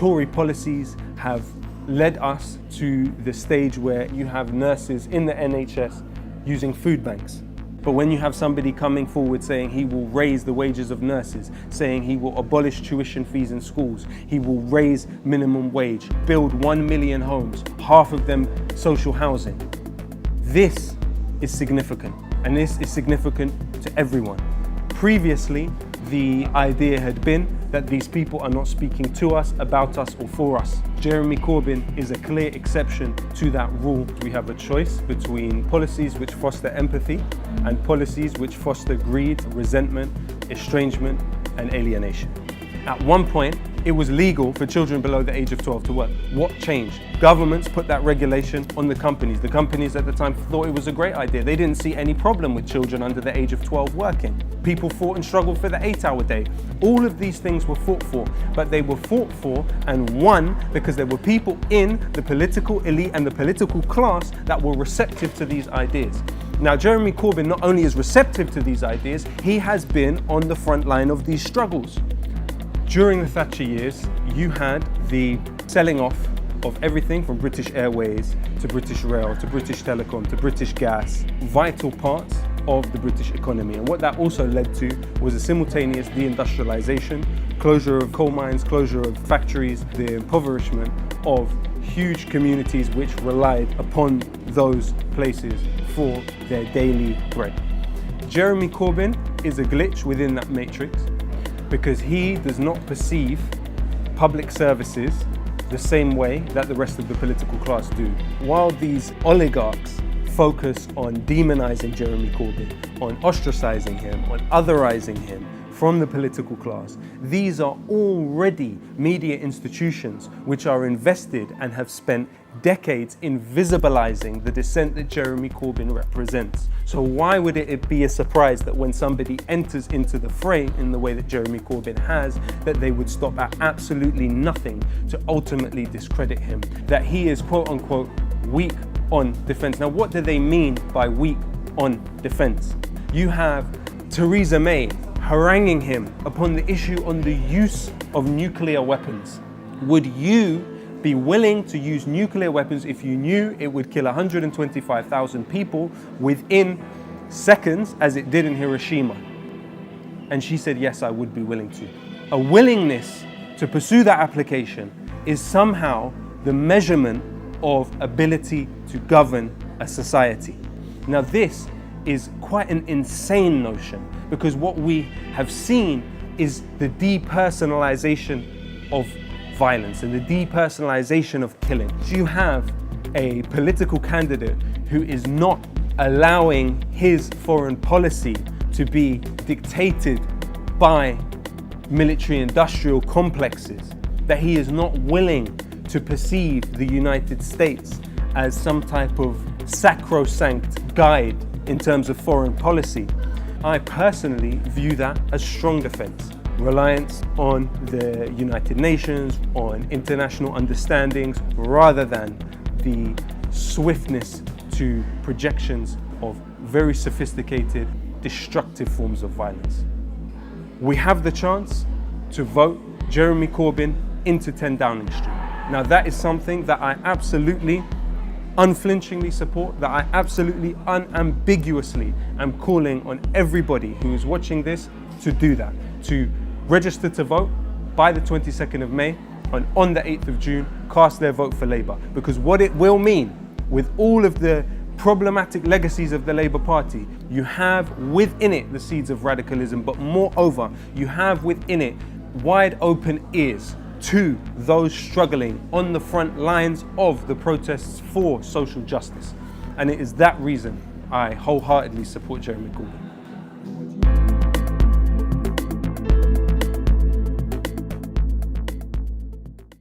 Tory policies have led us to the stage where you have nurses in the NHS using food banks. But when you have somebody coming forward saying he will raise the wages of nurses, saying he will abolish tuition fees in schools, he will raise minimum wage, build 1 million homes, half of them social housing, this is significant, and this is significant to everyone. Previously, the idea had been that these people are not speaking to us, about us, or for us. Jeremy Corbyn is a clear exception to that rule. We have a choice between policies which foster empathy and policies which foster greed, resentment, estrangement, and alienation. At one point, it was legal for children below the age of 12 to work. What changed? Governments put that regulation on the companies. The companies at the time thought it was a great idea. They didn't see any problem with children under the age of 12 working. People fought and struggled for the 8-hour day. All of these things were fought for, but they were fought for and won because there were people in the political elite and the political class that were receptive to these ideas. Now, Jeremy Corbyn not only is receptive to these ideas, he has been on the front line of these struggles. During the Thatcher years, you had the selling off of everything from British Airways to British Rail to British Telecom to British Gas, vital parts of the British economy. And what that also led to was a simultaneous deindustrialization, closure of coal mines, closure of factories, the impoverishment of huge communities which relied upon those places for their daily bread. Jeremy Corbyn is a glitch within that matrix, because he does not perceive public services the same way that the rest of the political class do. While these oligarchs focus on demonizing Jeremy Corbyn, on ostracizing him, on otherizing him from the political class, these are already media institutions which are invested and have spent decades in visibilizing the dissent that Jeremy Corbyn represents. So why would it be a surprise that when somebody enters into the fray in the way that Jeremy Corbyn has, that they would stop at absolutely nothing to ultimately discredit him, that he is quote unquote weak on defense. Now, what do they mean by weak on defense? You have Theresa May haranguing him upon the issue on the use of nuclear weapons. Would you be willing to use nuclear weapons if you knew it would kill 125,000 people within seconds, as it did in Hiroshima? And she said, yes, I would be willing to. A willingness to pursue that application is somehow the measurement of ability to govern a society. Now, this is quite an insane notion, because what we have seen is the depersonalization of violence and the depersonalization of killing. You have a political candidate who is not allowing his foreign policy to be dictated by military-industrial complexes, that he is not willing to perceive the United States as some type of sacrosanct guide in terms of foreign policy. I personally view that as strong defense. Reliance on the United Nations, on international understandings, rather than the swiftness to projections of very sophisticated, destructive forms of violence. We have the chance to vote Jeremy Corbyn into 10 Downing Street. Now, that is something that I absolutely unflinchingly support, that I absolutely unambiguously am calling on everybody who is watching this to do that, to register to vote by the 22nd of May, and on the 8th of June, cast their vote for Labour. Because what it will mean, with all of the problematic legacies of the Labour Party, you have within it the seeds of radicalism, but moreover, you have within it wide open ears to those struggling on the front lines of the protests for social justice. And it is that reason I wholeheartedly support Jeremy Corbyn.